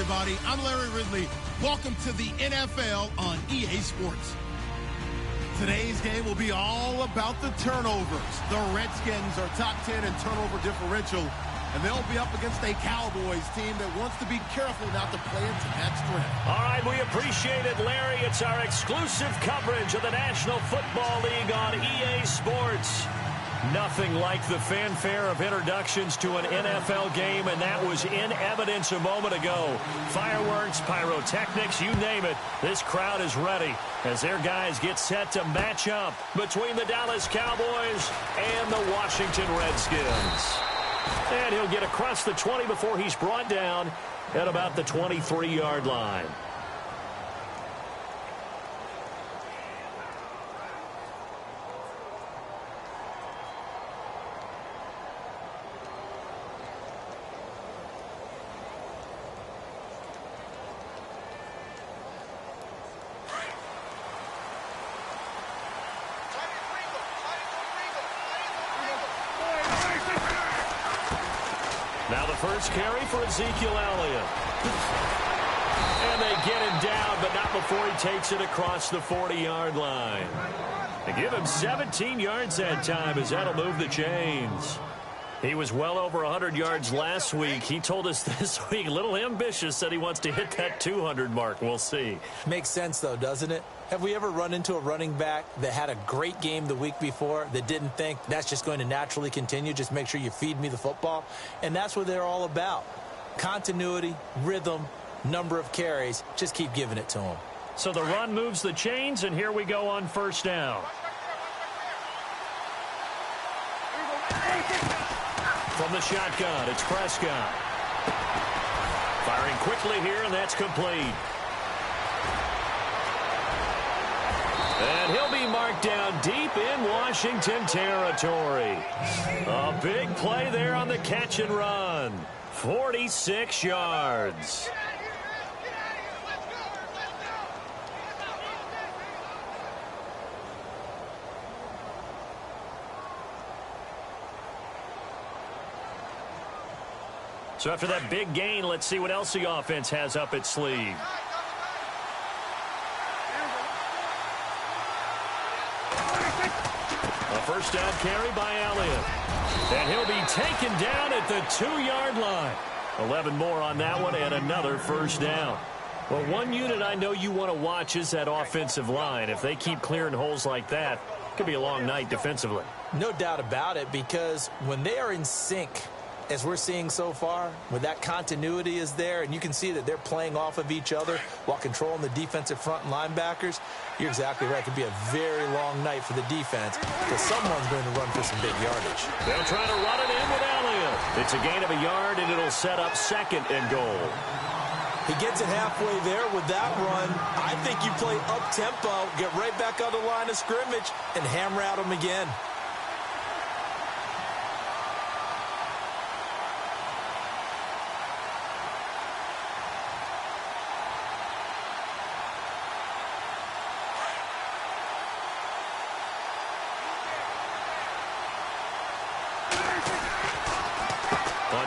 everybody. I'm Larry Ridley. Welcome to the NFL on EA Sports. Today's game will be all about the turnovers. The Redskins are top 10 in turnover differential, and they'll be up against a Cowboys team that wants to be careful not to play into that strength. All right, we appreciate it, Larry. It's our exclusive coverage of the National Football League on EA Sports. Nothing like the fanfare of introductions to an NFL game, and that was in evidence a moment ago. Fireworks, pyrotechnics, you name it. This crowd is ready as their guys get set to match up between the Dallas Cowboys and the Washington Redskins. And he'll get across the 20 before he's brought down at about the 23-yard line. Now the first carry for Ezekiel Elliott. And they get him down, but not before he takes it across the 40-yard line. They give him 17 yards that time as that'll move the chains. He was well over 100 yards last week. He told us this week, a little ambitious, said he wants to hit that 200 mark. We'll see. Makes sense, though, doesn't it? Have we ever run into a running back that had a great game the week before that didn't think that's just going to naturally continue? Just make sure you feed me the football. And that's what they're all about. Continuity, rhythm, number of carries. Just keep giving it to them. So the run moves the chains, and here we go on first down. From the shotgun, it's Prescott. Firing quickly here, and that's complete. And he'll be marked down deep in Washington territory. A big play there on the catch and run. 46 yards. So after that big gain, let's see what else the offense has up its sleeve. A first down carry by Elliott. And he'll be taken down at the 2-yard line. 11 more on that one and another first down. Well, one unit I know you want to watch is that offensive line. If they keep clearing holes like that, it could be a long night defensively. No doubt about it, because when they are in sync, as we're seeing so far, when that continuity is there, and you can see that they're playing off of each other while controlling the defensive front and linebackers, you're exactly right. It could be a very long night for the defense because someone's going to run for some big yardage. They'll try to run it in with Elliott. It's a gain of a yard, and it'll set up second and goal. He gets it halfway there with that run. I think you play up-tempo, get right back on the line of scrimmage, and hammer at him again.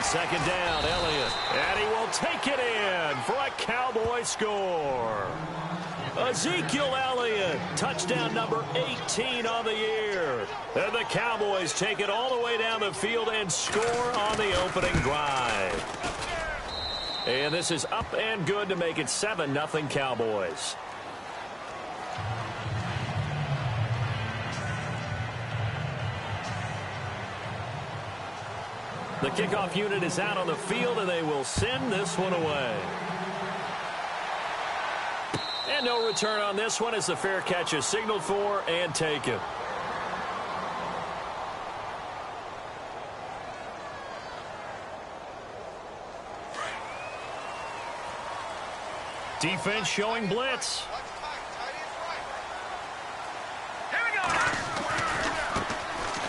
Second down, Elliott, and he will take it in for a Cowboy score. Ezekiel Elliott, touchdown number 18 on the year. And the Cowboys take it all the way down the field and score on the opening drive. And this is up and good to make it 7-0 Cowboys. The kickoff unit is out on the field, and they will send this one away. And no return on this one as the fair catch is signaled for and taken. Defense showing blitz.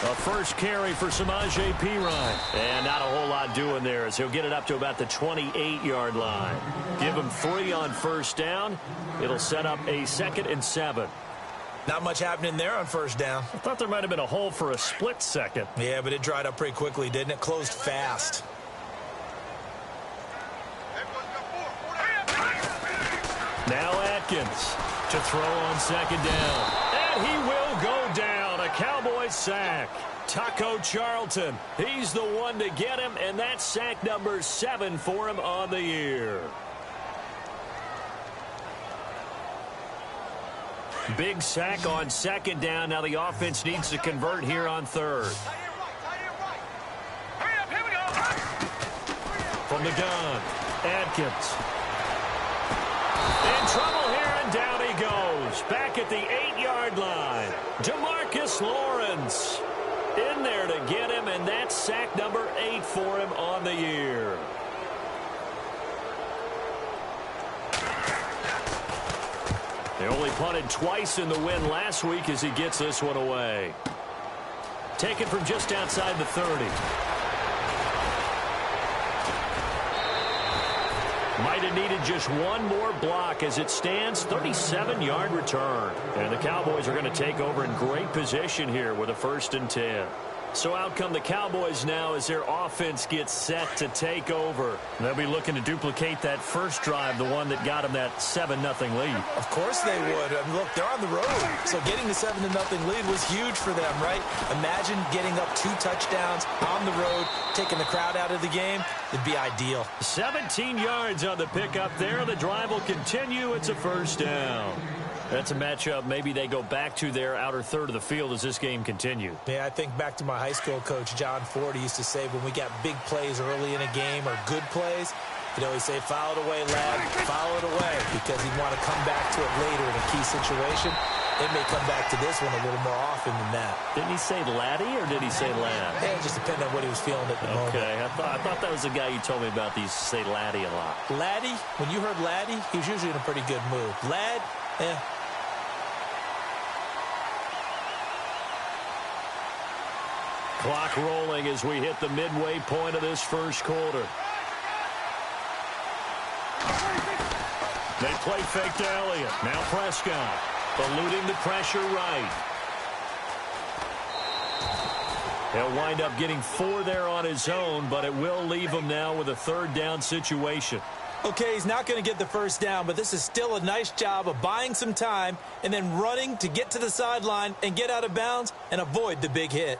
A first carry for Samaje Perine. And not a whole lot doing there as he'll get it up to about the 28-yard line. Give him 3 on first down. It'll set up a 2nd and 7. Not much happening there on first down. I thought there might have been a hole for a split second. Yeah, but it dried up pretty quickly, didn't it? Closed fast. Now Atkins to throw on second down. And he will go down. A Cowboys sack. Taco Charlton, he's the one to get him, and that's sack number 7 for him on the year. Big sack on second down. Now the offense needs to convert here on third. From the gun, Atkins. In trouble here, and down he goes. Back at the 8-yard line. DeMarcus Lawrence in there to get him, and that's sack number 8 for him on the year. They only punted twice in the win last week as he gets this one away. Taken from just outside the 30. Might have needed just one more block as it stands. 37-yard return. And the Cowboys are going to take over in great position here with a 1st and 10. So out come the Cowboys now as their offense gets set to take over. They'll be looking to duplicate that first drive, the one that got them that 7-0 lead. Of course they would. I mean, look, they're on the road. So getting the 7-0 lead was huge for them, right? Imagine getting up 2 touchdowns on the road, taking the crowd out of the game. It'd be ideal. 17 yards on the pickup there. The drive will continue. It's a 1st down. That's a matchup maybe they go back to their outer third of the field as this game continues. Yeah, I think back to my high school coach, John Ford. He used to say when we got big plays early in a game or good plays, you know, he'd say, foul it away, lad, foul it away, because he'd want to come back to it later in a key situation. It may come back to this one a little more often than that. Didn't he say laddie or did he say lad? Yeah, it just depended on what he was feeling at the moment. Okay, I thought that was the guy you told me about. These say laddie a lot. Laddie, when you heard laddie, he was usually in a pretty good mood. Lad, eh. Clock rolling as we hit the midway point of this first quarter. They play fake to Elliott. Now Prescott eluding the pressure right. He'll wind up getting 4 there on his own, but it will leave him now with a 3rd down situation. Okay, he's not going to get the 1st down, but this is still a nice job of buying some time and then running to get to the sideline and get out of bounds and avoid the big hit.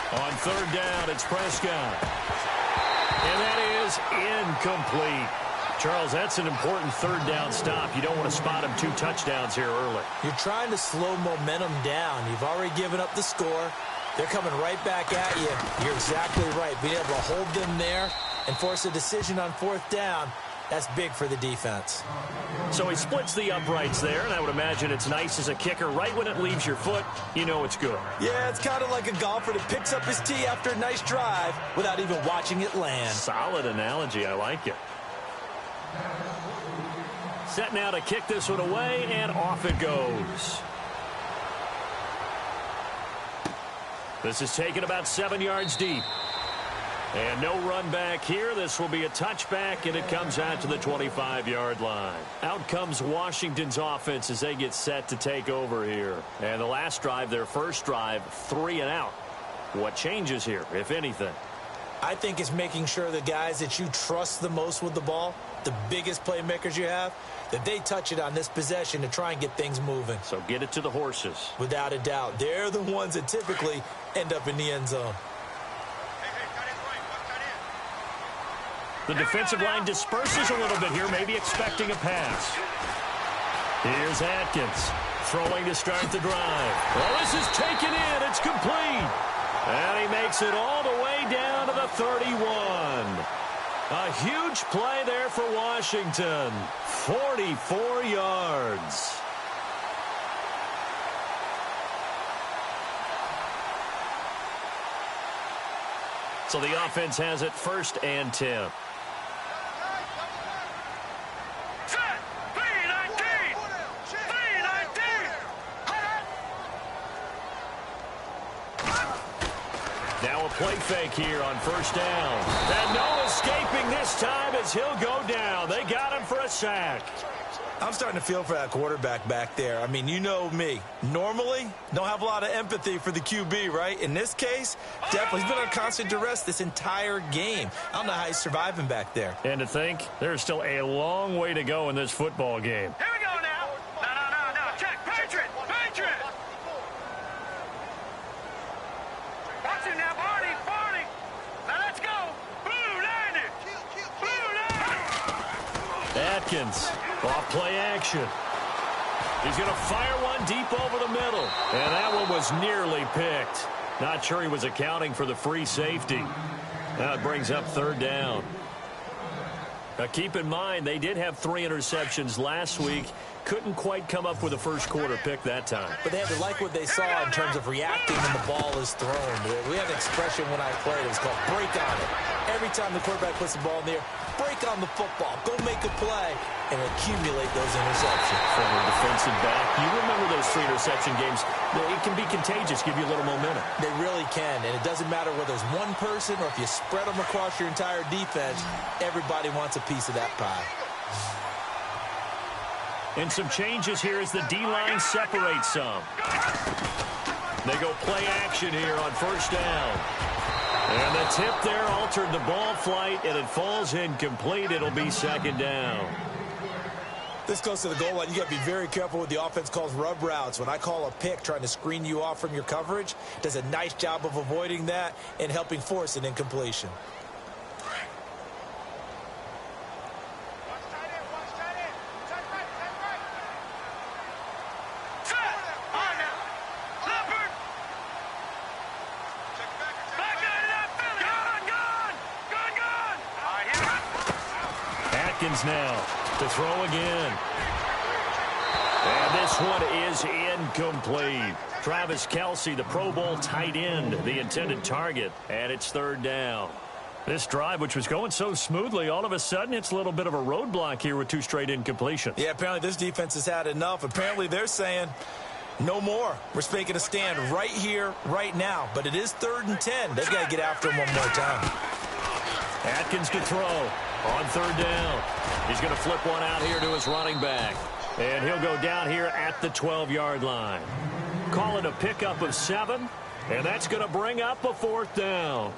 On 3rd down, it's Prescott. And that is incomplete. Charles, that's an important 3rd down stop. You don't want to spot him 2 touchdowns here early. You're trying to slow momentum down. You've already given up the score. They're coming right back at you. You're exactly right. Being able to hold them there and force a decision on 4th down, that's big for the defense. So he splits the uprights there, and I would imagine it's nice as a kicker. Right when it leaves your foot, you know it's good. Yeah, it's kind of like a golfer that picks up his tee after a nice drive without even watching it land. Solid analogy. I like it. Set now to kick this one away, and off it goes. This is taken about 7 yards deep. And no run back here. This will be a touchback, and it comes out to the 25-yard line. Out comes Washington's offense as they get set to take over here. And the last drive, their first drive, 3 and out. What changes here, if anything? I think it's making sure the guys that you trust the most with the ball, the biggest playmakers you have, that they touch it on this possession to try and get things moving. So get it to the horses. Without a doubt. They're the ones that typically end up in the end zone. The defensive line disperses a little bit here, maybe expecting a pass. Here's Atkins throwing to start the drive. Well, this is taken in. It's complete. And he makes it all the way down to the 31. A huge play there for Washington. 44 yards. So the offense has it 1st and 10. Now a play fake here on 1st down. And no escaping this time as he'll go down. They got him for a sack. I'm starting to feel for that quarterback back there. I mean, you know me. Normally, don't have a lot of empathy for the QB, right? In this case, definitely. He's been on constant duress this entire game. I don't know how he's surviving back there. And to think, there's still a long way to go in this football game. Here we go now. No. Check. Patriot. Watch it now, Barney. Now let's go. Blue line it. Atkins, off play action. He's going to fire one deep over the middle. And that one was nearly picked. Not sure he was accounting for the free safety. Now it brings up 3rd down. Now keep in mind, they did have 3 interceptions last week. Couldn't quite come up with a first quarter pick that time. But they had to like what they saw in terms of reacting when the ball is thrown. We have an expression when I played. It was called break on it. Every time the quarterback puts the ball in the air, break on the football. Go make a play and accumulate those interceptions. From a defensive back, you remember those 3 interception games. It can be contagious, give you a little momentum. They really can, and it doesn't matter whether it's one person or if you spread them across your entire defense, everybody wants a piece of that pie. And some changes here as the D-line separates some. They go play action here on 1st down. And the tip there altered the ball flight, and it falls incomplete. It'll be 2nd down. This goes to the goal line. You got to be very careful with the offense calls rub routes. When I call a pick trying to screen you off from your coverage, does a nice job of avoiding that and helping force an incompletion. Atkins now to throw again. And this one is incomplete. Travis Kelce, the Pro Bowl tight end, the intended target, and it's 3rd down. This drive, which was going so smoothly, all of a sudden it's a little bit of a roadblock here with 2 straight incompletions. Yeah, apparently this defense has had enough. Apparently they're saying no more. We're making a stand right here, right now. But it is 3rd and 10. They've got to get after him one more time. Atkins to throw on 3rd down. He's going to flip one out here to his running back. And he'll go down here at the 12-yard line. Call it a pickup of 7. And that's going to bring up a 4th down.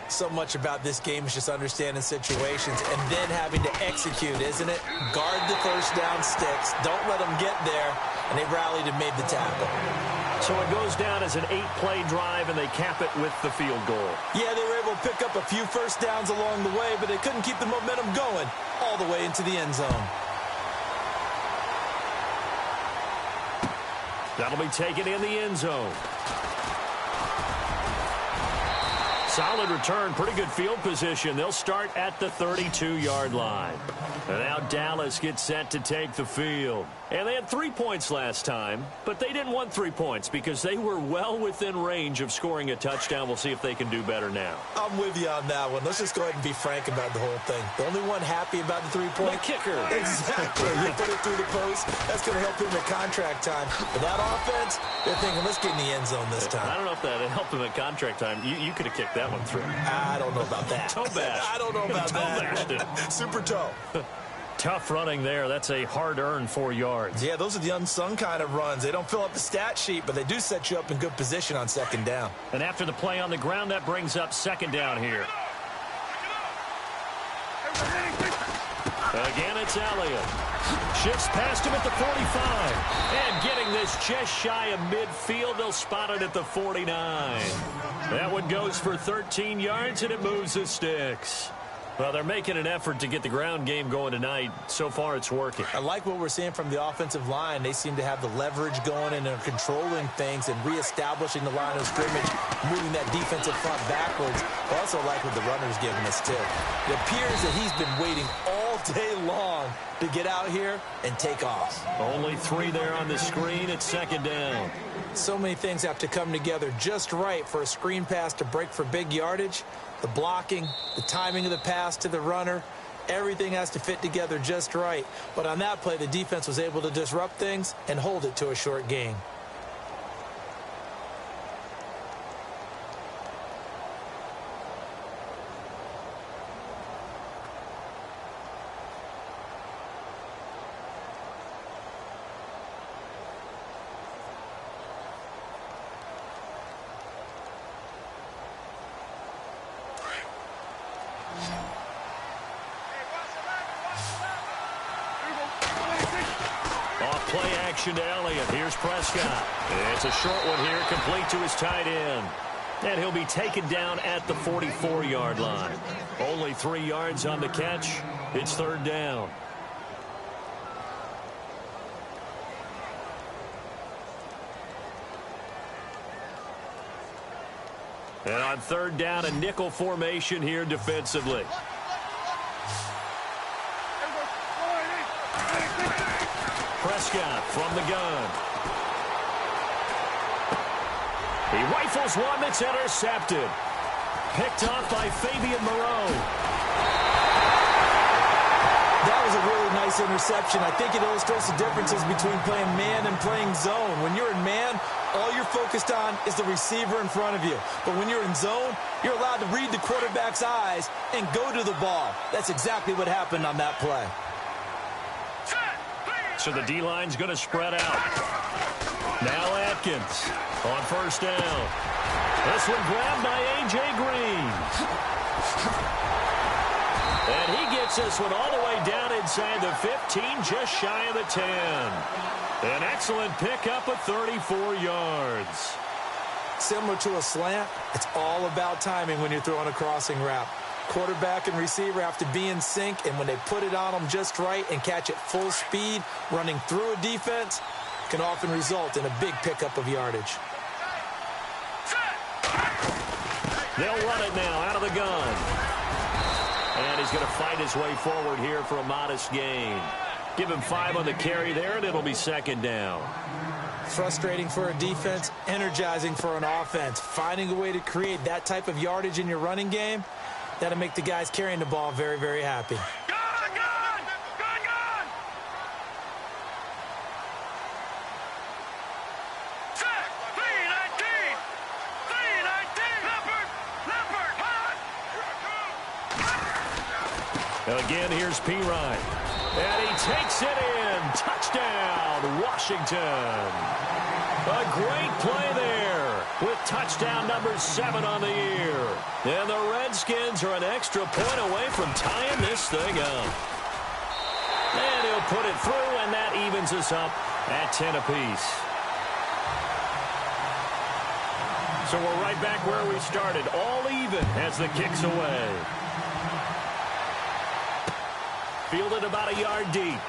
So much about this game is just understanding situations and then having to execute, isn't it? Guard the 1st down sticks. Don't let them get there. And they rallied and made the tackle. So it goes down as an 8-play drive, and they cap it with the field goal. Yeah, they were able to pick up a few 1st downs along the way, but they couldn't keep the momentum going all the way into the end zone. That'll be taken in the end zone. Solid return, pretty good field position. They'll start at the 32-yard line. And now Dallas gets set to take the field. And they had 3 points last time, but they didn't want 3 points because they were well within range of scoring a touchdown. We'll see if they can do better now. I'm with you on that one. Let's just go ahead and be frank about the whole thing. The only one happy about the 3-point? The kicker. Exactly. You put it through the post. That's going to help him at contract time. But that offense, they're thinking, let's get in the end zone this time. I don't know if that helped him at contract time. You could have kicked that one through. I don't know about that. Toe bash. I don't know about that. Toe bashed it. Super toe. Tough running there. That's a hard-earned 4 yards. Yeah, those are the unsung kind of runs. They don't fill up the stat sheet, but they do set you up in good position on 2nd down. And after the play on the ground, that brings up 2nd down here. Again, it's Elliott. Shifts past him at the 45. And getting this just shy of midfield, they'll spot it at the 49. That one goes for 13 yards, and it moves the sticks. Well, they're making an effort to get the ground game going tonight. So far, it's working. I like what we're seeing from the offensive line. They seem to have the leverage going and they're controlling things and reestablishing the line of scrimmage, moving that defensive front backwards. I also like what the runner's giving us, too. It appears that he's been waiting all day long to get out here and take off. Only 3 there on the screen at second down. So many things have to come together just right for a screen pass to break for big yardage. The blocking, the timing of the pass to the runner, everything has to fit together just right. But on that play, the defense was able to disrupt things and hold it to a short gain. Play action to Elliott. Here's Prescott. It's a short one here, complete to his tight end. And he'll be taken down at the 44-yard line. Only 3 yards on the catch. It's third down. And on third down, a nickel formation here defensively. Prescott from the gun. He rifles one that's intercepted. Picked off by Fabian Moreau. That was a really nice interception. I think it illustrates the differences between playing man and playing zone. When you're in man, all you're focused on is the receiver in front of you. But when you're in zone, you're allowed to read the quarterback's eyes and go to the ball. That's exactly what happened on that play. So the D-line's going to spread out. Now Atkins on first down. This one grabbed by A.J. Green. And he gets this one all the way down inside the 15, just shy of the 10. An excellent pickup of 34 yards. Similar to a slant, it's all about timing when you're throwing a crossing route. Quarterback and receiver have to be in sync, and when they put it on them just right and catch it full speed, running through a defense can often result in a big pickup of yardage. They'll run it now out of the gun. And he's going to fight his way forward here for a modest gain. Give him 5 on the carry there, and it'll be second down. Frustrating for a defense, energizing for an offense. Finding a way to create that type of yardage in your running game, that'll make the guys carrying the ball very, very happy. Again, here's Pirine. And he takes it in. Touchdown, Washington. A great play there with touchdown number 7 on the year. And the Redskins are an extra point away from tying this thing up. And he'll put it through, and that evens us up at 10 apiece. So we're right back where we started, all even as the kick's away. Fielded about a yard deep.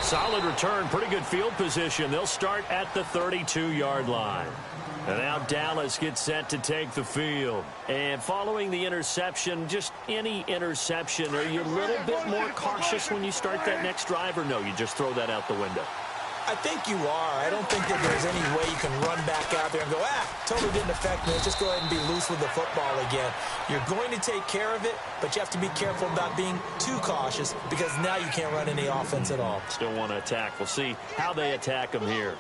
Solid return, pretty good field position. They'll start at the 32-yard line. And now Dallas gets set to take the field. And following the interception, just any interception, are you a little bit more cautious when you start that next drive, or no, you just throw that out the window? I think you are. I don't think that there's any way you can run back out there and go, totally didn't affect me. Just go ahead and be loose with the football again. You're going to take care of it, but you have to be careful about being too cautious because now you can't run any offense at all. Still want to attack. We'll see how they attack them here.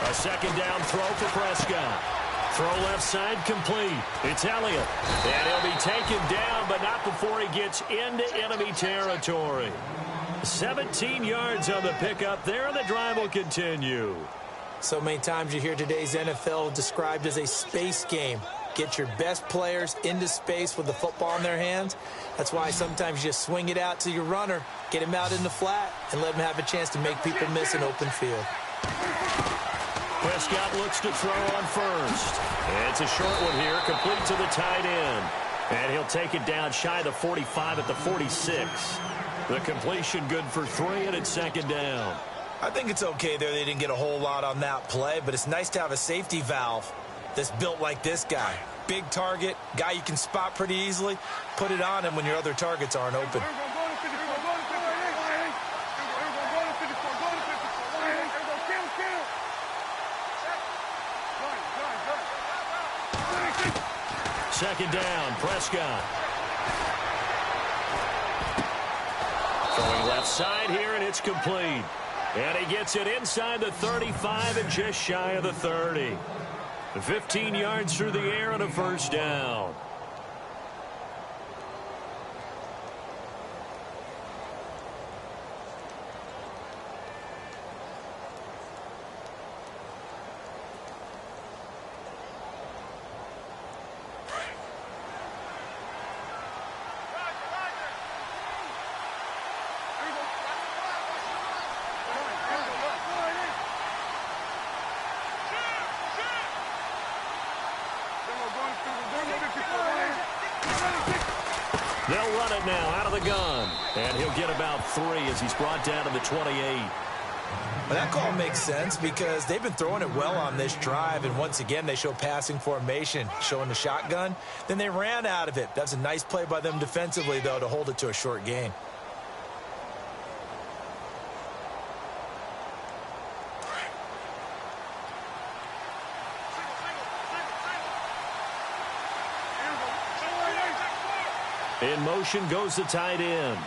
A second down throw for Prescott. Throw left side complete. It's Elliott. And he'll be taken down, but not before he gets into enemy territory. 17 yards on the pickup there, and the drive will continue. So many times you hear today's NFL described as a space game. Get your best players into space with the football in their hands. That's why sometimes you just swing it out to your runner, get him out in the flat, and let him have a chance to make people miss an open field. Prescott looks to throw on first. It's a short one here, complete to the tight end. And he'll take it down shy of the 45 at the 46. The completion good for 3, and it's second down. I think it's okay there. They didn't get a whole lot on that play, but it's nice to have a safety valve that's built like this guy. Big target, guy you can spot pretty easily. Put it on him when your other targets aren't open. Second down, Prescott. Throwing left side here, and it's complete. And he gets it inside the 35 and just shy of the 30. 15 yards through the air and a first down. They'll run it now out of the gun. And he'll get about 3 as he's brought down to the 28. Well, that call makes sense because they've been throwing it well on this drive, and once again they show passing formation, showing the shotgun. Then they ran out of it. That's a nice play by them defensively, though, to hold it to a short gain. In motion goes the tight end.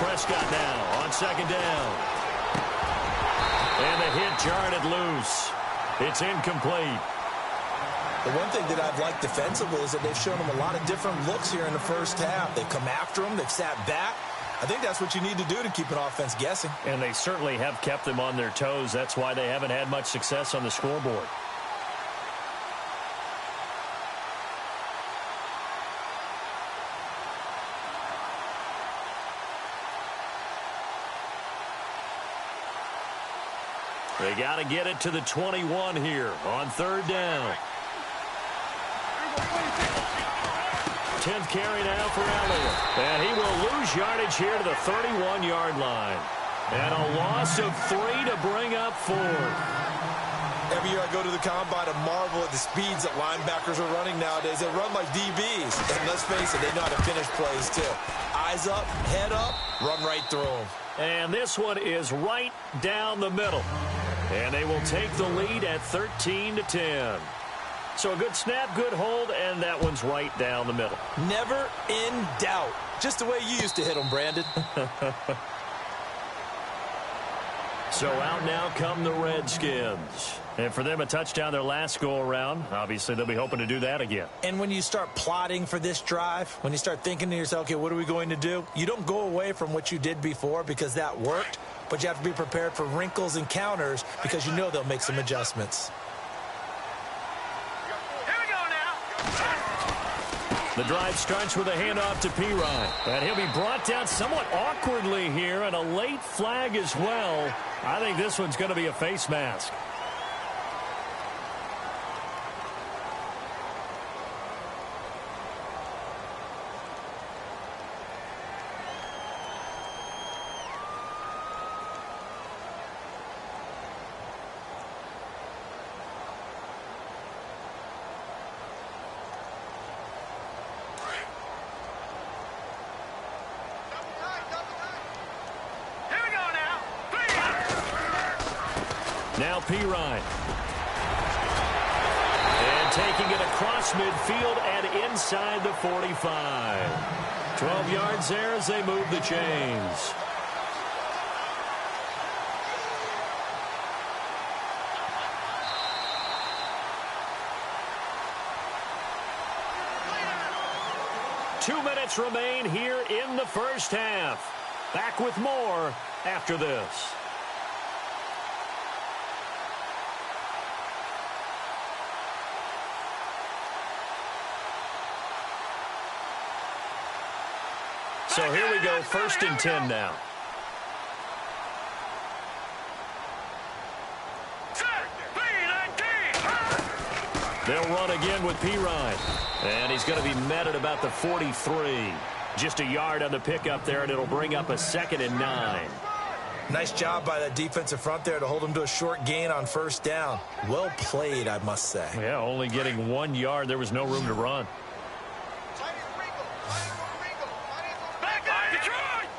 Prescott now on second down. And the hit jarred it loose. It's incomplete. The one thing that I've liked defensively is that they've shown them a lot of different looks here in the first half. They've come after them. They've sat back. I think that's what you need to do to keep an offense guessing. And they certainly have kept them on their toes. That's why they haven't had much success on the scoreboard. They got to get it to the 21 here on third down. 10th carry now for Elliott. And he will lose yardage here to the 31-yard line. And a loss of 3 to bring up 4. Every year I go to the combine and marvel at the speeds that linebackers are running nowadays. They run like DBs. And let's face it, they know how to finish plays too. Eyes up, head up, run right through them. And this one is right down the middle. And they will take the lead at 13-10. So a good snap, good hold, and that one's right down the middle. Never in doubt. Just the way you used to hit them, Brandon. So out now come the Redskins. And for them, a touchdown their last go-around. Obviously, they'll be hoping to do that again. And when you start plotting for this drive, when you start thinking to yourself, okay, what are we going to do? You don't go away from what you did before because that worked. But you have to be prepared for wrinkles and counters because you know they'll make some adjustments. Here we go now. The drive starts with a handoff to P-Ryan. And he'll be brought down somewhat awkwardly here, and a late flag as well. I think this one's going to be a face mask. Now P-Ryan. And taking it across midfield and inside the 45. 12 yards there as they move the chains. Two minutes remain here in the first half. Back with more after this. go first and 10 now. They'll run again with Pirine. And he's going to be met at about the 43. Just a yard on the pickup there, and it'll bring up a 2nd and 9. Nice job by that defensive front there to hold him to a short gain on first down. Well played, I must say. Yeah, only getting 1 yard. There was no room to run.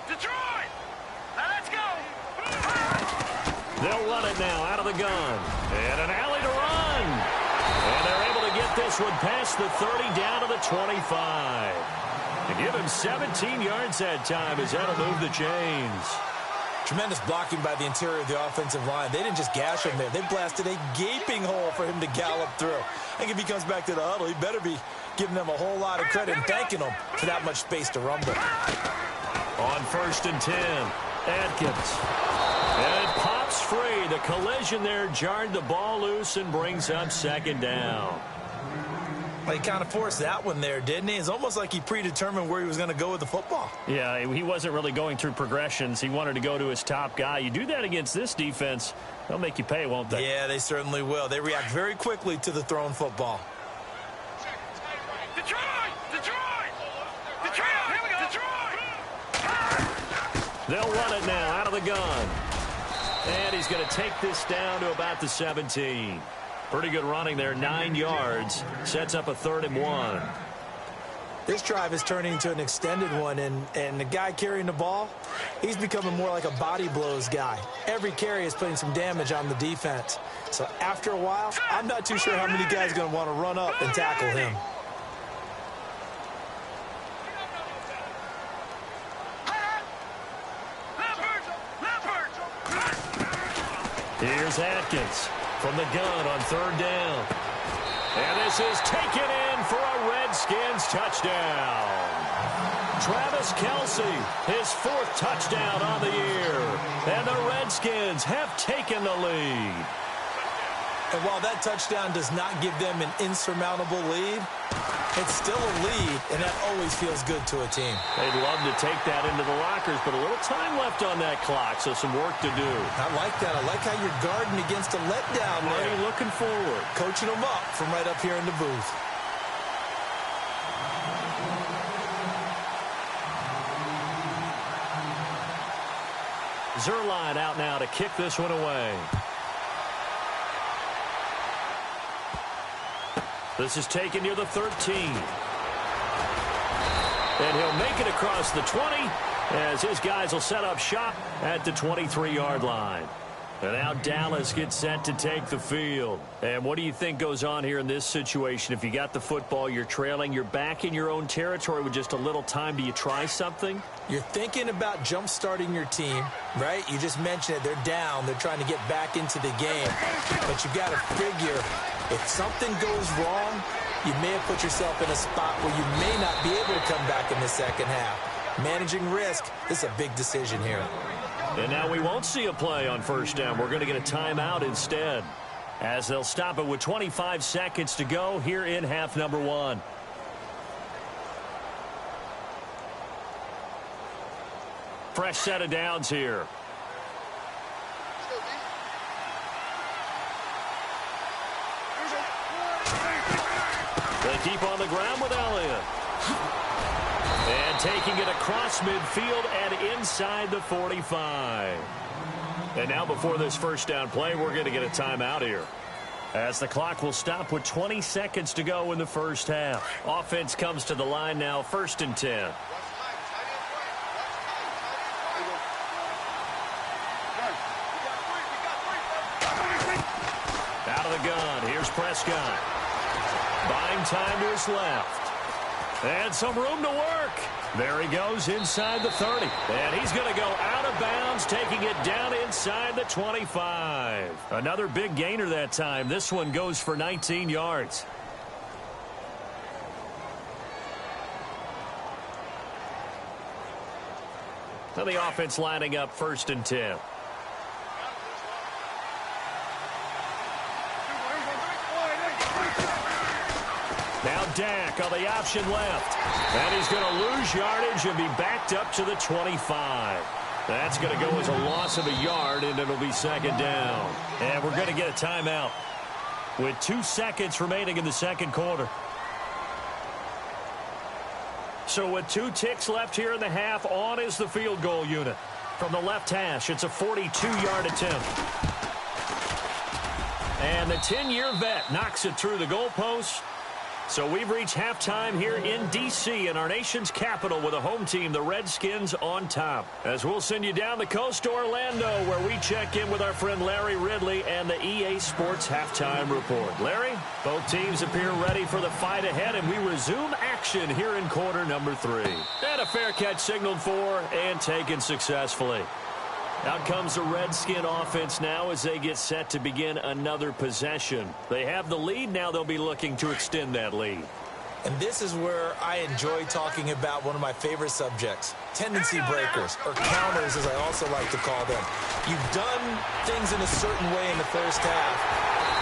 Detroit! Now let's go! They'll run it now out of the gun. And an alley to run. And they're able to get this one past the 30 down to the 25. To give him 17 yards that time as that'll move the chains. Tremendous blocking by the interior of the offensive line. They didn't just gash him there. They blasted a gaping hole for him to gallop through. I think if he comes back to the huddle, he better be giving them a whole lot of credit and thanking them for that much space to rumble. On first and 10, Atkins. And it pops free. The collision there jarred the ball loose and brings up 2nd down. Well, he kind of forced that one there, didn't he? It's almost like he predetermined where he was going to go with the football. Yeah, he wasn't really going through progressions. He wanted to go to his top guy. You do that against this defense, they'll make you pay, won't they? Yeah, they certainly will. They react very quickly to the thrown football. Detroit! Here we go! Detroit! They'll run it now out of the gun. And he's going to take this down to about the 17. Pretty good running there, 9 yards. Sets up a 3rd and 1. This drive is turning into an extended one, and the guy carrying the ball, he's becoming more like a body blows guy. Every carry is putting some damage on the defense. So after a while, I'm not too sure how many guys are going to want to run up and tackle him. Here's Atkins from the gun on 3rd down. And this is taken in for a Redskins touchdown. Travis Kelce, his 4th touchdown on the year. And the Redskins have taken the lead. And while that touchdown does not give them an insurmountable lead, it's still a lead, and that always feels good to a team. They'd love to take that into the lockers, but a little time left on that clock, so some work to do. I like that. I like how you're guarding against a letdown there. Already looking forward. Coaching them up from right up here in the booth. Zerline out now to kick this one away. This is taken near the 13. And he'll make it across the 20 as his guys will set up shop at the 23-yard line. And now Dallas gets set to take the field. And what do you think goes on here in this situation? If you got the football, you're trailing, you're back in your own territory with just a little time. Do you try something? You're thinking about jump-starting your team, right? You just mentioned it. They're down. They're trying to get back into the game. But you've got to figure if something goes wrong, you may have put yourself in a spot where you may not be able to come back in the second half. Managing risk is a big decision here. And now we won't see a play on first down. We're going to get a timeout instead, as they'll stop it with 25 seconds to go here in half number 1. Fresh set of downs here. They keep on the ground with Elliott. And taking it across midfield and inside the 45. And now before this first down play, we're going to get a timeout here, as the clock will stop with 20 seconds to go in the first half. Offense comes to the line now, 1st and 10. Out of the gun, here's Prescott. Buying time to his left. And some room to work. There he goes inside the 30. And he's going to go out of bounds, taking it down inside the 25. Another big gainer that time. This one goes for 19 yards. So the offense lining up 1st and 10. Now Dak on the option left. And he's going to lose yardage and be backed up to the 25. That's going to go as a loss of a yard, and it'll be second down. And we're going to get a timeout with 2 seconds remaining in the second quarter. So with 2 ticks left here in the half, on is the field goal unit. From the left hash, it's a 42-yard attempt. And the 10-year vet knocks it through the goalpost. So we've reached halftime here in D.C. in our nation's capital with a home team, the Redskins, on top. As we'll send you down the coast to Orlando, where we check in with our friend Larry Ridley and the EA Sports Halftime Report. Larry, both teams appear ready for the fight ahead, and we resume action here in quarter number 3. And a fair catch signaled for and taken successfully. Out comes the Redskin offense now as they get set to begin another possession. They have the lead. Now they'll be looking to extend that lead. And this is where I enjoy talking about one of my favorite subjects, tendency breakers, or counters as I also like to call them. You've done things in a certain way in the first half,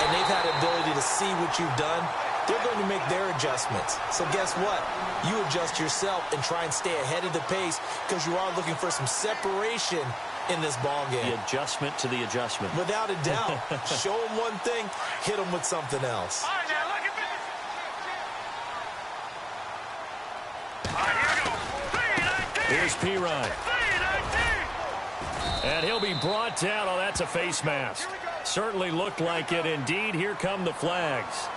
and they've had the ability to see what you've done. They're going to make their adjustments. So guess what? You adjust yourself and try and stay ahead of the pace because you are looking for some separation in this ball game. The adjustment to the adjustment. Without a doubt. Show them one thing, hit them with something else. All right, now look at this. All right, here we go. Here's P-Ryan. 3-19. And he'll be brought down. Oh, that's a face mask. Certainly looked like it. Indeed, here come the flags.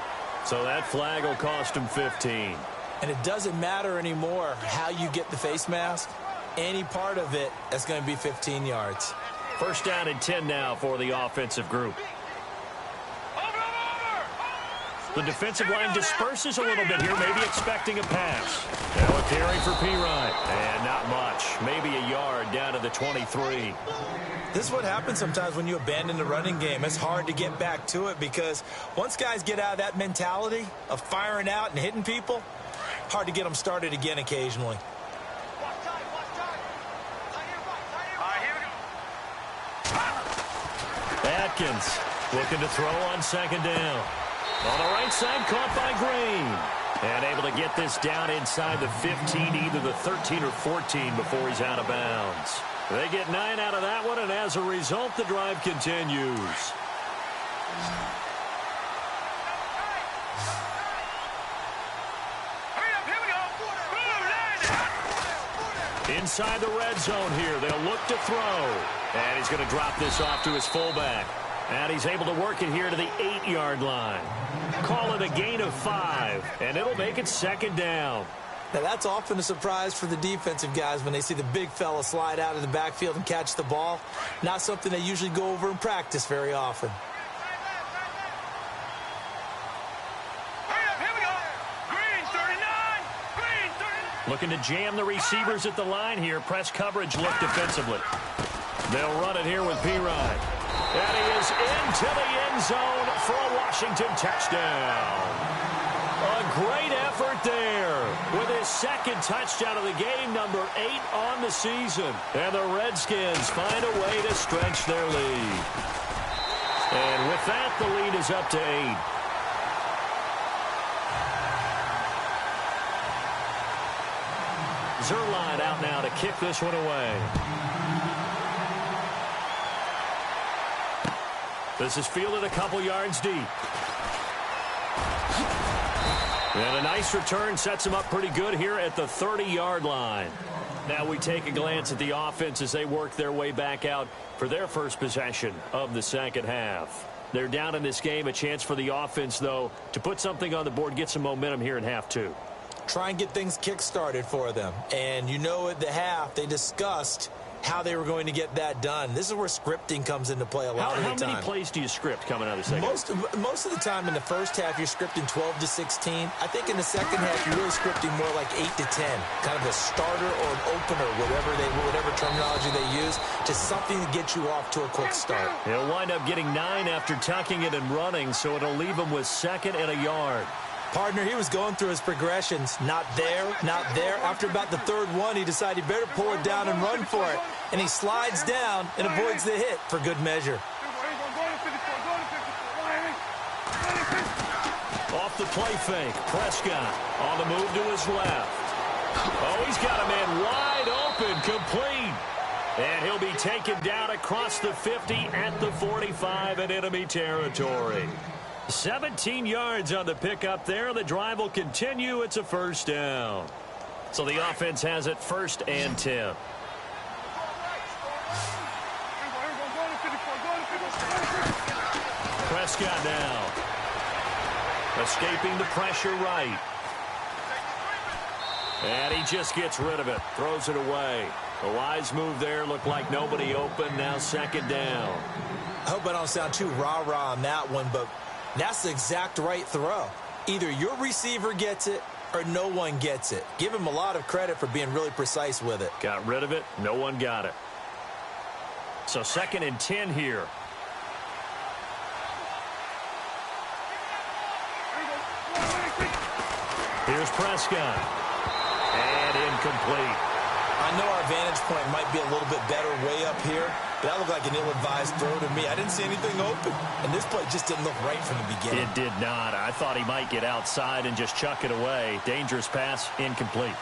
So that flag will cost him 15. And it doesn't matter anymore how you get the face mask. Any part of it, that's going to be 15 yards. First down and 10 now for the offensive group. The defensive line disperses a little bit here, maybe expecting a pass. Now a carry for P-Ryan. And not much. Maybe a yard down to the 23. This is what happens sometimes when you abandon the running game. It's hard to get back to it because once guys get out of that mentality of firing out and hitting people, hard to get them started again occasionally. Atkins looking to throw on second down. On the right side, caught by Green. And able to get this down inside the 15, either the 13 or 14 before he's out of bounds. They get 9 out of that one, and as a result, the drive continues. Inside the red zone here, they'll look to throw. And he's going to drop this off to his fullback. And he's able to work it here to the 8-yard line. Call it a gain of 5, and it'll make it second down. Now, that's often a surprise for the defensive guys when they see the big fella slide out of the backfield and catch the ball. Not something they usually go over in practice very often. Looking to jam the receivers at the line here. Press coverage look defensively. They'll run it here with P-Ryan. And he is into the end zone for a Washington touchdown. A great effort there with his second touchdown of the game, number 8 on the season. And the Redskins find a way to stretch their lead. And with that, the lead is up to 8. Zerline out now to kick this one away. This is fielded a couple yards deep. And a nice return sets him up pretty good here at the 30-yard line. Now we take a glance at the offense as they work their way back out for their first possession of the second half. They're down in this game. A chance for the offense, though, to put something on the board, get some momentum here in half 2. Try and get things kick-started for them. And you know at the half, they discussed how they were going to get that done. This is where scripting comes into play a lot of the time. How many plays do you script coming out of the second? Most of the time in the first half, you're scripting 12 to 16. I think in the second half, you're really scripting more like 8 to 10. Kind of a starter or an opener, whatever terminology they use, to something to get you off to a quick start. He'll wind up getting 9 after tucking it and running, so it'll leave him with 2nd and a yard. Partner, he was going through his progressions. Not there, not there. After about the 3rd one, he decided he better pull it down and run for it. And he slides down and avoids the hit for good measure. Off the play fake. Prescott on the move to his left. Oh, he's got a man wide open, complete. And he'll be taken down across the 50 at the 45 in enemy territory. 17 yards on the pickup there. The drive will continue. It's a first down. So the offense has it 1st and 10. Prescott now. Escaping the pressure right. And he just gets rid of it. Throws it away. A wise move there. Looked like nobody open. Now 2nd down. I hope I don't sound too rah-rah on that one, but that's the exact right throw. Either your receiver gets it or no one gets it. Give him a lot of credit for being really precise with it. Got rid of it. No one got it. So 2nd and 10 here. Here's Prescott. And incomplete. I know our vantage point might be a little bit better way up here, but that looked like an ill-advised throw to me. I didn't see anything open, and this play just didn't look right from the beginning. It did not. I thought he might get outside and just chuck it away. Dangerous pass, incomplete.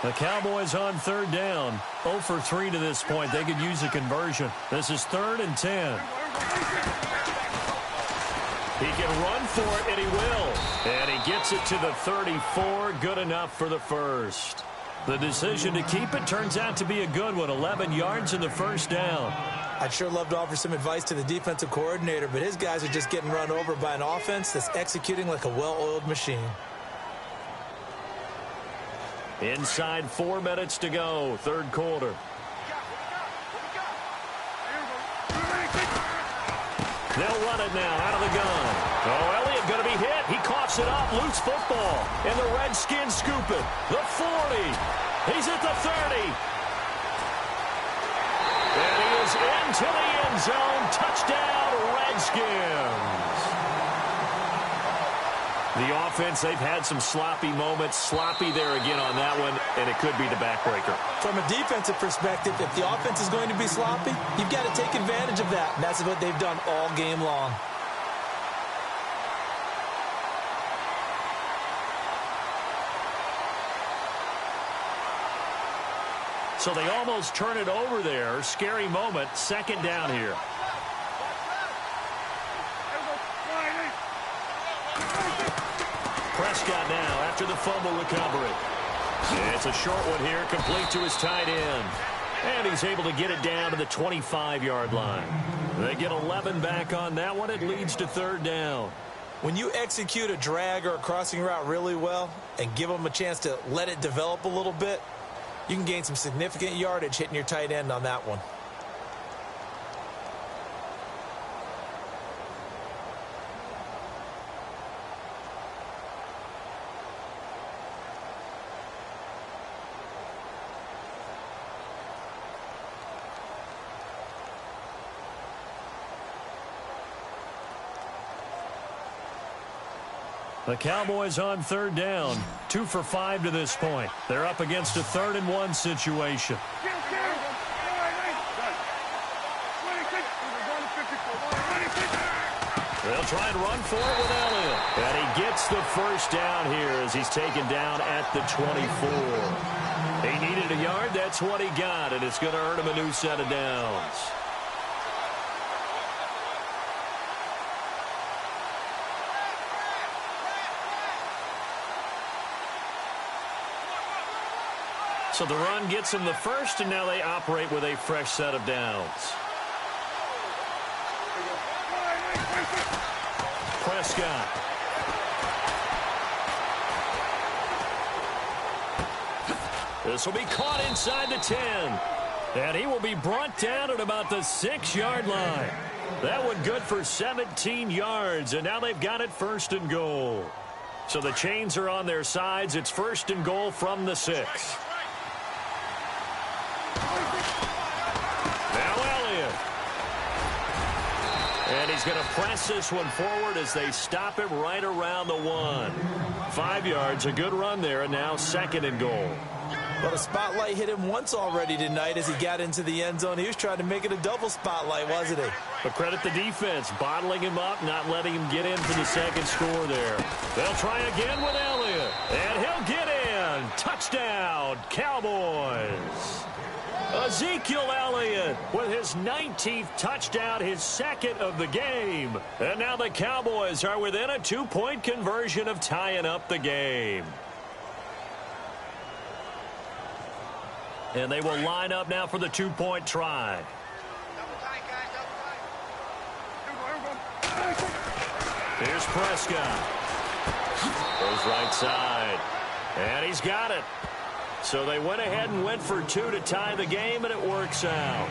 The Cowboys on 3rd down. 0 for 3 to this point. They could use a conversion. This is 3rd and 10. He can run for it, and he will. And he gets it to the 34. Good enough for the first. The decision to keep it turns out to be a good one. 11 yards in the first down. I'd sure love to offer some advice to the defensive coordinator, but his guys are just getting run over by an offense that's executing like a well-oiled machine. Inside 4 minutes to go, 3rd quarter. They'll run it now out of the gun. Oh, Elliott going to be hit. He coughs it up. Loose football. And the Redskins scoop it. The 40. He's at the 30. And he is into the end zone. Touchdown, Redskins. The offense, they've had some sloppy moments. Sloppy there again on that one, and it could be the backbreaker. From a defensive perspective, if the offense is going to be sloppy, you've got to take advantage of that. And that's what they've done all game long. So they almost turn it over there. Scary moment. 2nd down here. Prescott now after the fumble recovery. It's a short one here, complete to his tight end. And he's able to get it down to the 25-yard line. They get 11 back on that one. It leads to 3rd down. When you execute a drag or a crossing route really well and give them a chance to let it develop a little bit, you can gain some significant yardage hitting your tight end on that one. The Cowboys on 3rd down. 2 for 5 to this point. They're up against a 3rd and 1 situation. They'll try and run for it with Elliott. And he gets the first down here as he's taken down at the 24. He needed a yard. That's what he got, and it's going to earn him a new set of downs. So the run gets them the first, and now they operate with a fresh set of downs. Prescott. This will be caught inside the 10. And he will be brought down at about the 6-yard line. That one good for 17 yards, and now they've got it 1st and goal. So the chains are on their sides. It's 1st and goal from the 6. And he's going to press this one forward as they stop it right around the 1. 5 yards, a good run there, and now 2nd and goal. Well, the spotlight hit him once already tonight as he got into the end zone. He was trying to make it a double spotlight, wasn't he? But credit the defense, bottling him up, not letting him get in for the second score there. They'll try again with Elliott, and he'll get in. Touchdown, Cowboys. Ezekiel Elliott with his 19th touchdown, his second of the game. And now the Cowboys are within a 2-point conversion of tying up the game. And they will line up now for the 2-point try. Here's Prescott. Goes right side. And he's got it. So they went ahead and went for 2 to tie the game, and it works out.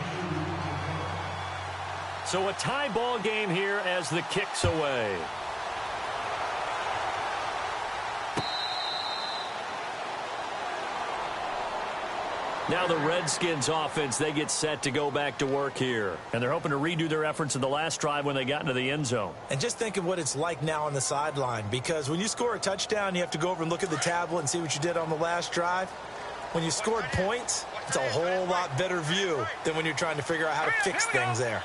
So a tie ball game here as the kick's away. Now the Redskins offense, they get set to go back to work here. And they're hoping to redo their efforts in the last drive when they got into the end zone. And just think of what it's like now on the sideline, because when you score a touchdown, you have to go over and look at the tablet and see what you did on the last drive. When you scored points, it's a whole lot better view than when you're trying to figure out how to fix things there.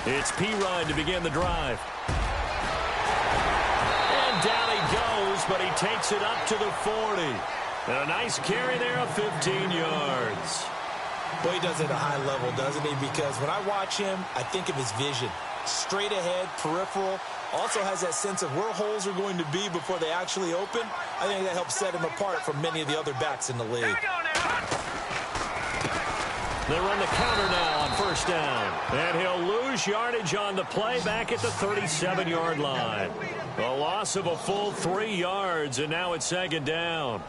It's P-Ryan to begin the drive. And down he goes, but he takes it up to the 40. And a nice carry there of 15 yards. Boy, he does it at a high level, doesn't he? Because when I watch him, I think of his vision. Straight ahead, peripheral. Also has that sense of where holes are going to be before they actually open. I think that helps set him apart from many of the other backs in the league. They run the counter now on first down. And he'll lose yardage on the play back at the 37-yard line. A loss of a full 3 yards, and now it's second down.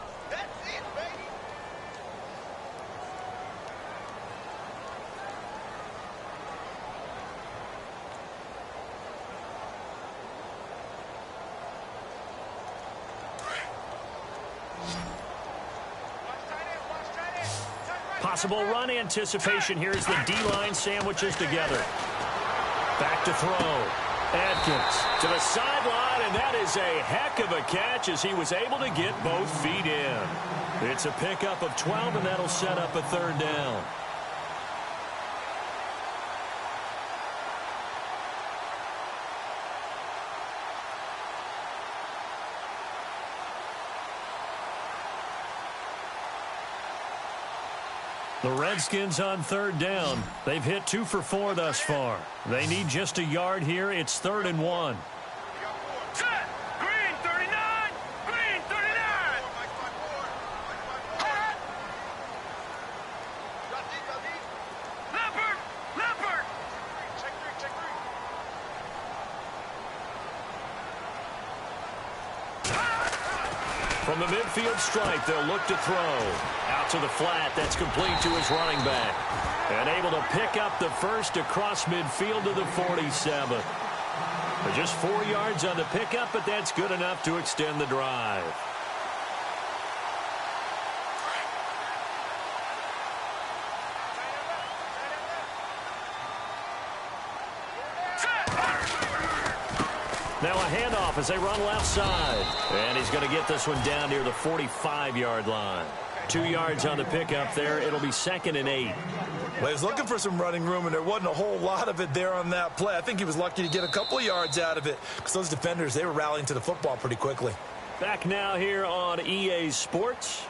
Possible run anticipation. Here's the D-line sandwiches together. Back to throw. Atkins to the sideline, and that is a heck of a catch as he was able to get both feet in. It's a pickup of 12, and that'll set up a third down. The Redskins on third down. They've hit 2 for 4 thus far. They need just a yard here. It's 3rd and 1. Set. Green 39. Green 39. Leopard. Leopard. Check three. From the midfield stripe, they'll look to throw. Out to the flat. That's complete to his running back. And able to pick up the first across midfield to the 47. Just 4 yards on the pickup, but that's good enough to extend the drive. Now a handoff as they run left side. And he's going to get this one down near the 45-yard line. 2 yards on the pickup there. It'll be 2nd and 8. Well, he was looking for some running room, and there wasn't a whole lot of it there on that play. I think he was lucky to get a couple of yards out of it because those defenders, they were rallying to the football pretty quickly. Back now here on EA Sports.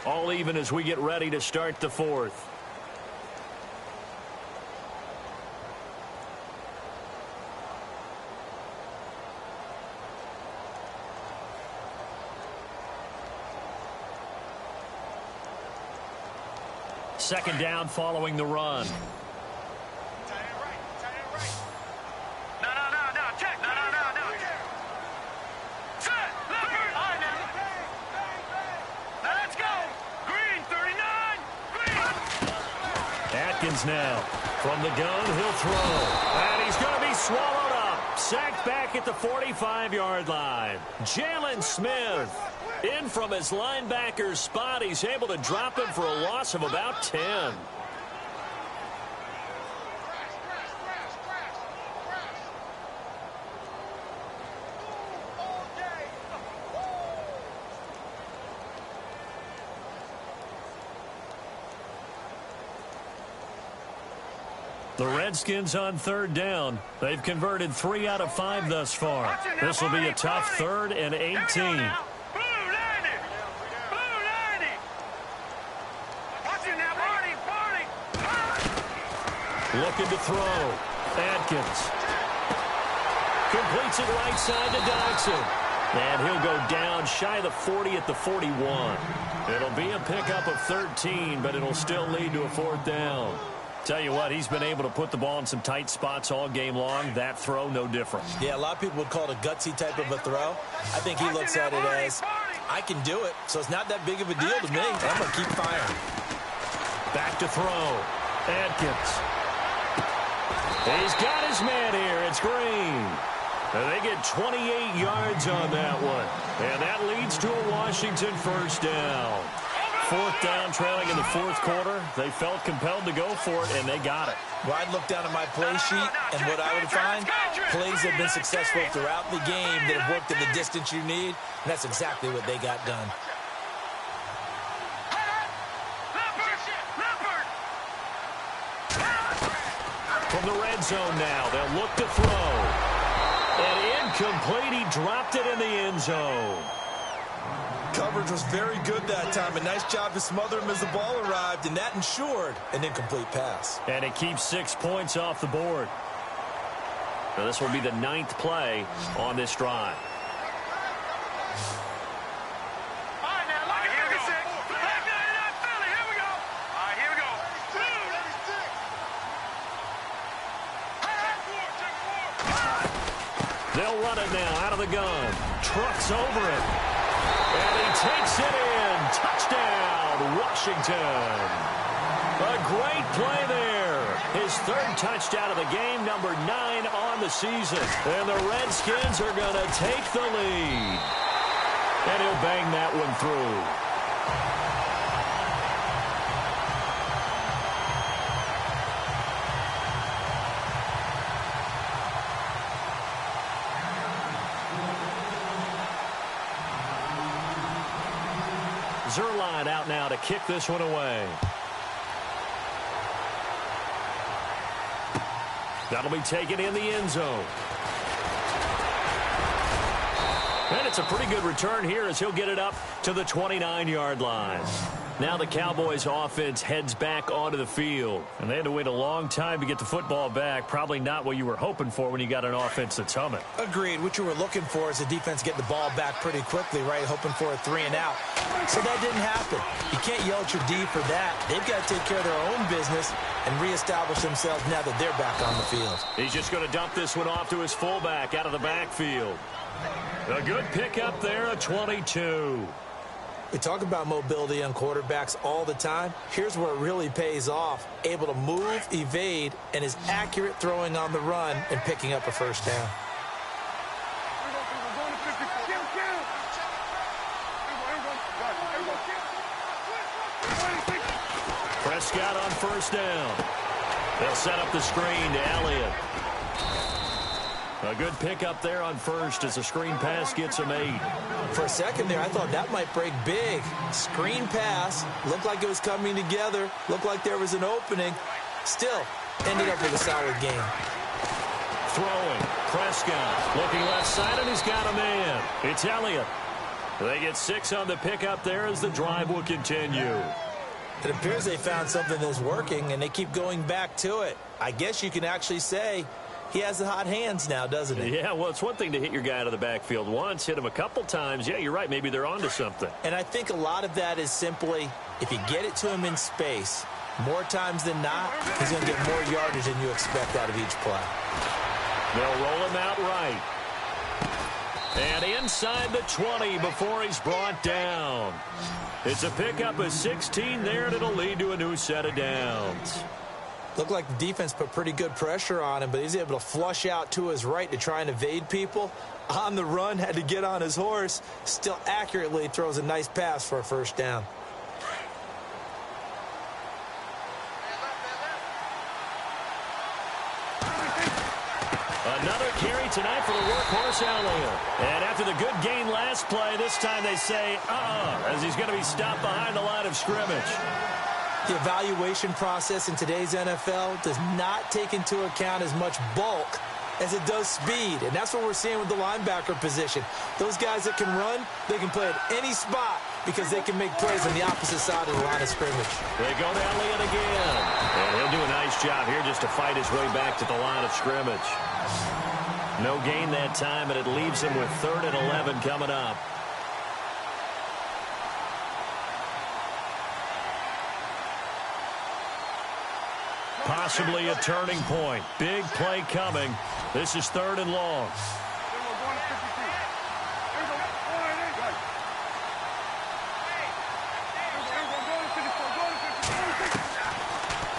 All even as we get ready to start the 4th. Second down following the run. No. Check. No. Set. Leopard. Now let's go. Green 39. Green. Atkins now. From the gun, he'll throw. And he's going to be swallowed up. Sacked back at the 45-yard line. Jalen Smith. In from his linebacker's spot. He's able to drop him for a loss of about 10. The Redskins on third down. They've converted 3 out of 5 thus far. This will be a tough 3rd and 18. Looking to throw. Atkins. Completes it right side to Dodson. And he'll go down shy of the 40 at the 41. It'll be a pickup of 13, but it'll still lead to a 4th down. Tell you what, he's been able to put the ball in some tight spots all game long. That throw, no different. Yeah, a lot of people would call it a gutsy type of a throw. I think he looks at it as, I can do it, so it's not that big of a deal to me. I'm going to keep firing. Back to throw. Atkins. He's got his man here. It's Green. And they get 28 yards on that one. And that leads to a Washington 1st down. 4th down, trailing in the 4th quarter. They felt compelled to go for it, and they got it. Well, I'd look down at my play sheet, and what I would find, plays have been successful throughout the game that have worked in the distance you need, and that's exactly what they got done. From the red zone now, they'll look to throw. And incomplete, he dropped it in the end zone. Coverage was very good that time. A nice job to smother him as the ball arrived, and that ensured an incomplete pass. And it keeps 6 points off the board. Now this will be the 9th play on this drive. They'll run it now out of the gun. Trucks over it. And he takes it in. Touchdown, Washington. A great play there. His 3rd touchdown of the game, number 9 on the season. And the Redskins are going to take the lead. And he'll bang that one through. Zerline out now to kick this one away. That'll be taken in the end zone. And it's a pretty good return here as he'll get it up to the 29-yard line. Now the Cowboys offense heads back onto the field. And they had to wait a long time to get the football back. Probably not what you were hoping for when you got an offense that's humming. Agreed. What you were looking for is the defense getting the ball back pretty quickly, right? Hoping for a 3 and out. So that didn't happen. You can't yell at your D for that. They've got to take care of their own business and reestablish themselves now that they're back on the field. He's just going to dump this one off to his fullback out of the backfield. A good pickup there, a 22. We talk about mobility on quarterbacks all the time. Here's where it really pays off. Able to move, evade, and is accurate throwing on the run and picking up a 1st down. Prescott on 1st down. They'll set up the screen to Elliott. A good pickup there on 1st as the screen pass gets him 8. For a second there, I thought that might break big. Screen pass. Looked like it was coming together. Looked like there was an opening. Still, ended up with a solid game. Throwing. Prescott looking left side, and he's got a man. It's Elliott. They get 6 on the pickup there as the drive will continue. It appears they found something that's working, and they keep going back to it. I guess you can actually say he has the hot hands now, doesn't he? Yeah, well, it's one thing to hit your guy out of the backfield once, hit him a couple times. Yeah, you're right. Maybe they're onto something. And I think a lot of that is simply, if you get it to him in space, more times than not, he's going to get more yardage than you expect out of each play. They'll roll him out right. And inside the 20 before he's brought down. It's a pickup of 16 there, and it'll lead to a new set of downs. Looked like the defense put pretty good pressure on him, but he's able to flush out to his right to try and evade people. On the run, had to get on his horse. Still accurately throws a nice pass for a 1st down. Another carry tonight for the workhorse Elliott. And after the good gain last play, this time they say, as he's going to be stopped behind the line of scrimmage. The evaluation process in today's NFL does not take into account as much bulk as it does speed, and that's what we're seeing with the linebacker position. Those guys that can run, they can play at any spot because they can make plays on the opposite side of the line of scrimmage. They go to Elliott again, and he'll do a nice job here just to fight his way back to the line of scrimmage. No gain that time, and it leaves him with 3rd and 11 coming up. Possibly a turning point. Big play coming. This is 3rd and long.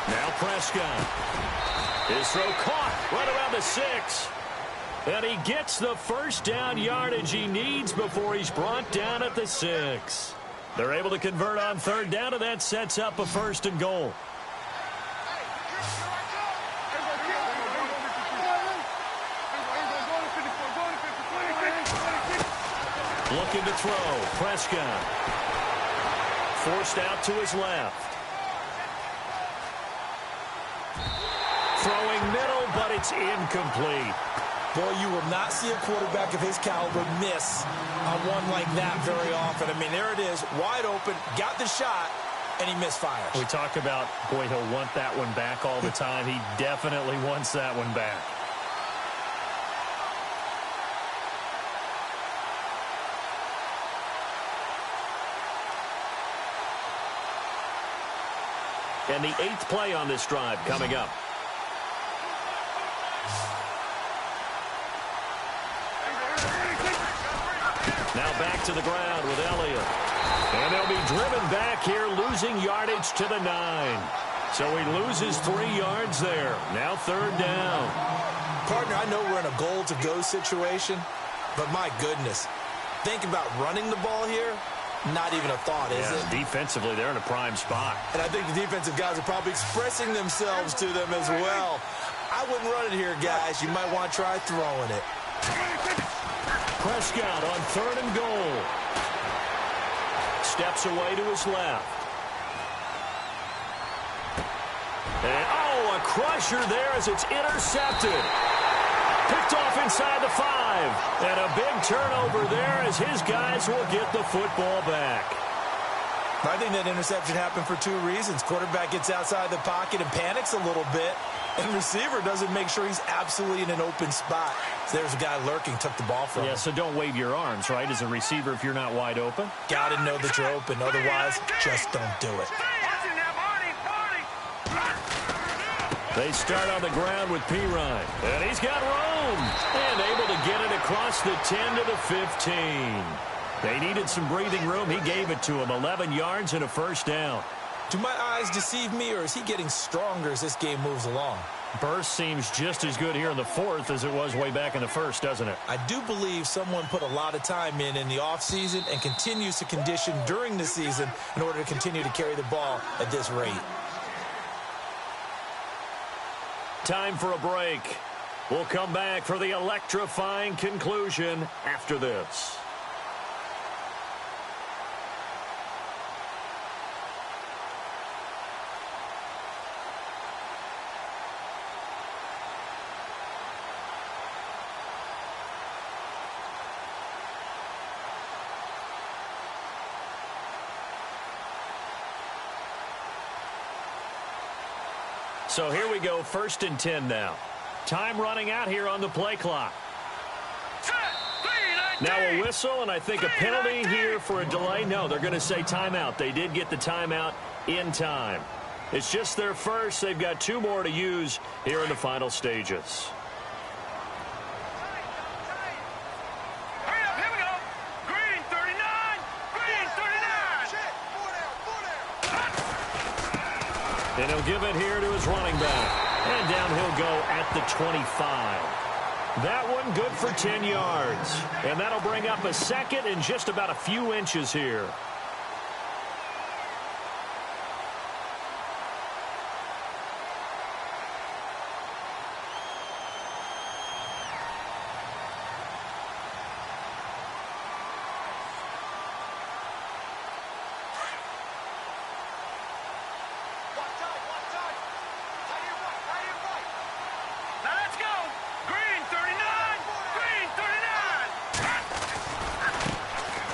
Now Prescott. His throw caught right around the 6. And he gets the first down yardage he needs before he's brought down at the 6. They're able to convert on 3rd down, and that sets up a 1st and goal. Looking to throw. Prescott. Forced out to his left. Throwing middle, but it's incomplete. Boy, you will not see a quarterback of his caliber miss on one like that very often. I mean, there it is, wide open, got the shot, and he misfires. We talk about, boy, he'll want that one back all the time. He definitely wants that one back. And the 8th play on this drive coming up. Now back to the ground with Elliott. And they'll be driven back here, losing yardage to the 9. So he loses 3 yards there. Now 3rd down. Partner, I know we're in a goal-to-go situation, but my goodness, think about running the ball here. Not even a thought, is it? Defensively, they're in a prime spot. And I think the defensive guys are probably expressing themselves to them as well. I wouldn't run it here, guys. You might want to try throwing it. Prescott on 3rd and goal. Steps away to his left. And, oh, a crusher there as it's intercepted. Picked off inside the 5. And a big turnover there as his guys will get the football back. I think that interception happened for 2 reasons. Quarterback gets outside the pocket and panics a little bit. And receiver doesn't make sure he's absolutely in an open spot. So there's a guy lurking, took the ball from him. Yeah, so don't wave your arms, right, as a receiver if you're not wide open. Got to know that you're open. Otherwise, just don't do it. They start on the ground with Pirine. And he's got room. And able to get it across the 10 to the 15. They needed some breathing room. He gave it to him. 11 yards and a 1st down. Do my eyes deceive me, or is he getting stronger as this game moves along? Burst seems just as good here in the 4th as it was way back in the 1st, doesn't it? I do believe someone put a lot of time in the offseason and continues to condition during the season in order to continue to carry the ball at this rate. Time for a break. We'll come back for the electrifying conclusion after this. So here we go, 1st and 10 now. Time running out here on the play clock. Now a whistle, and I think a penalty here for a delay. No, they're going to say timeout. They did get the timeout in time. It's just their first. They've got 2 more to use here in the final stages. And he'll give it here to his running back. And down he'll go at the 25. That one good for 10 yards. And that'll bring up a 2nd and just about a few inches here.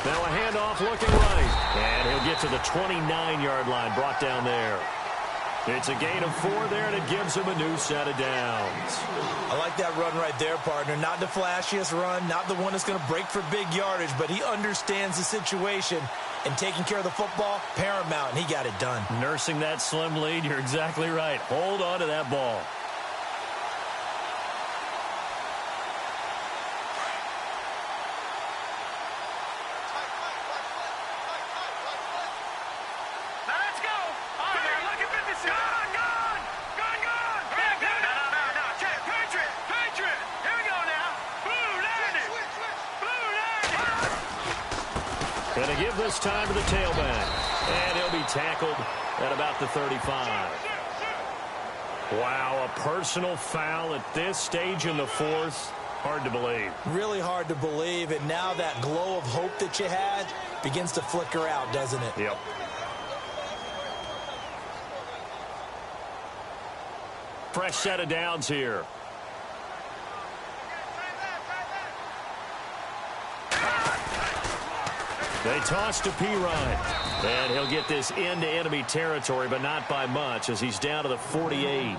Now a handoff looking right. And he'll get to the 29-yard line, brought down there. It's a gain of 4 there, and it gives him a new set of downs. I like that run right there, partner. Not the flashiest run, not the one that's going to break for big yardage, but he understands the situation, and taking care of the football, paramount, and he got it done. Nursing that slim lead, you're exactly right. Hold on to that ball. Going to give this time to the tailback. And he'll be tackled at about the 35. Wow, a personal foul at this stage in the fourth. Hard to believe. Really hard to believe. And now that glow of hope that you had begins to flicker out, doesn't it? Yep. Fresh set of downs here. They toss to Pirine. And he'll get this into enemy territory, but not by much, as he's down to the 48.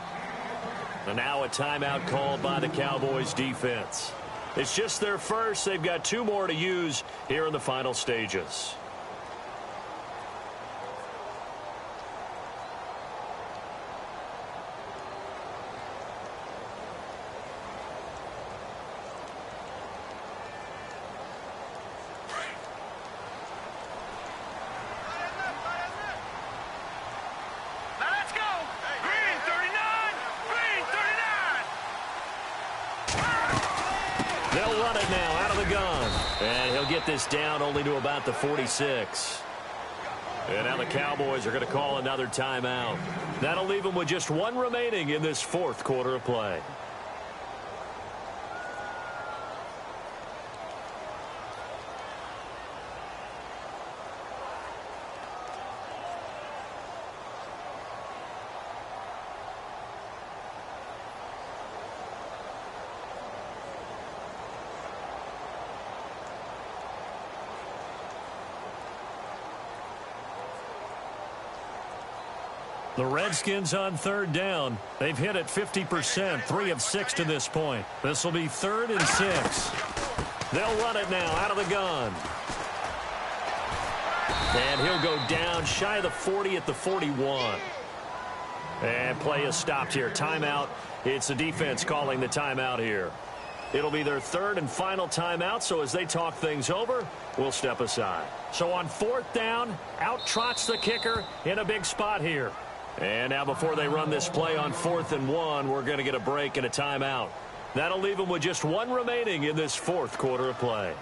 And now a timeout called by the Cowboys defense. It's just their first. They've got 2 more to use here in the final stages. They'll run it now out of the gun. And he'll get this down only to about the 46. And now the Cowboys are going to call another timeout. That'll leave them with just 1 remaining in this fourth quarter of play. The Redskins on 3rd down. They've hit it 50%, 3 of 6 to this point. This will be 3rd and 6. They'll run it now out of the gun. And he'll go down shy of the 40 at the 41. And play is stopped here. Timeout. It's the defense calling the timeout here. It'll be their 3rd and final timeout, so as they talk things over, we'll step aside. So on 4th down, out trots the kicker in a big spot here. And now before they run this play on 4th and 1, we're going to get a break and a timeout. That'll leave them with just 1 remaining in this fourth quarter of play.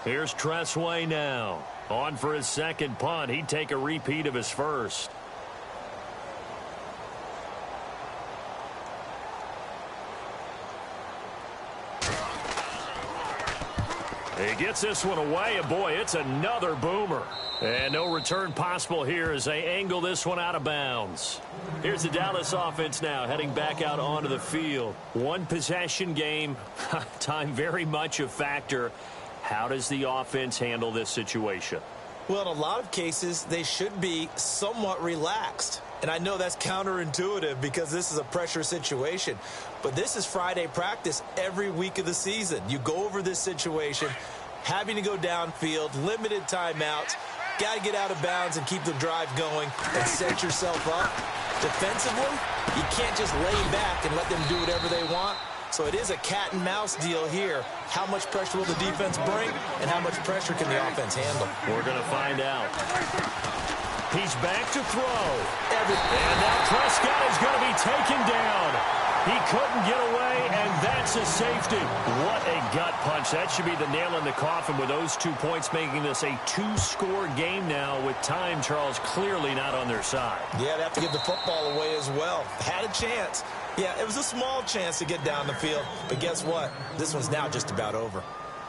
Here's Tressway now. On for his 2nd punt. He'd take a repeat of his first. He gets this one away, and boy, it's another boomer. And no return possible here as they angle this one out of bounds. Here's the Dallas offense now heading back out onto the field. 1 possession game, time very much a factor. How does the offense handle this situation? Well, in a lot of cases, they should be somewhat relaxed. And I know that's counterintuitive because this is a pressure situation. But this is Friday practice every week of the season. You go over this situation, having to go downfield, limited timeouts, got to get out of bounds and keep the drive going and set yourself up. Defensively, you can't just lay back and let them do whatever they want. So it is a cat and mouse deal here. How much pressure will the defense bring and how much pressure can the offense handle? We're going to find out. He's back to throw. And now Prescott is going to be taken down. He couldn't get away, and that's a safety. What a gut punch. That should be the nail in the coffin with those 2 points, making this a 2-score game now with time, Charles, clearly not on their side. Yeah, they have to give the football away as well. Had a chance. Yeah, it was a small chance to get down the field, but guess what? This one's now just about over.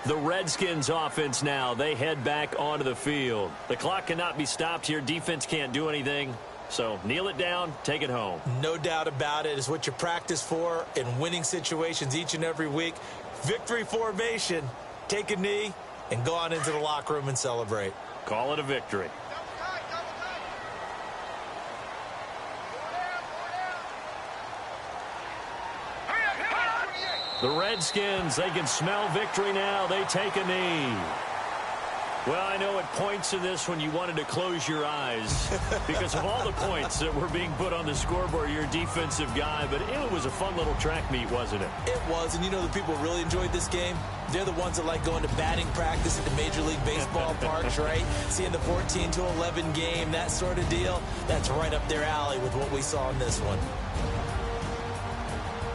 The Redskins offense now, they head back onto the field. The clock cannot be stopped here. Defense can't do anything. So kneel it down, take it home. No doubt about it. It's what you practice for in winning situations each and every week. Victory formation. Take a knee and go on into the locker room and celebrate. Call it a victory. The Redskins, they can smell victory now. They take a knee. Well, I know at points in this when you wanted to close your eyes because of all the points that were being put on the scoreboard, you're a defensive guy, but it was a fun little track meet, wasn't it? It was, and you know the people who really enjoyed this game? They're the ones that like going to batting practice at the Major League Baseball parks, right? Seeing the 14-11 game, that sort of deal. That's right up their alley with what we saw in this one.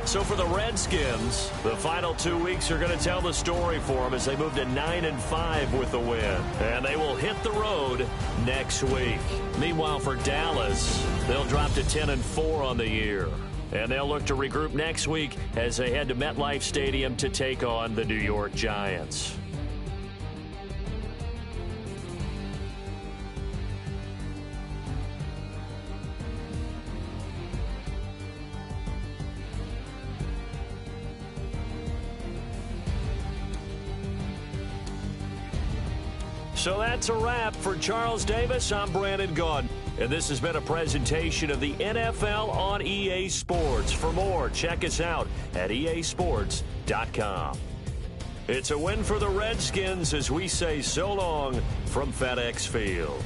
So for the Redskins, the final 2 weeks are going to tell the story for them as they move to 9-5 with the win. And they will hit the road next week. Meanwhile, for Dallas, they'll drop to 10-4 on the year. And they'll look to regroup next week as they head to MetLife Stadium to take on the New York Giants. So that's a wrap. For Charles Davis, I'm Brandon Gaudin. And this has been a presentation of the NFL on EA Sports. For more, check us out at easports.com. It's a win for the Redskins as we say so long from FedEx Field.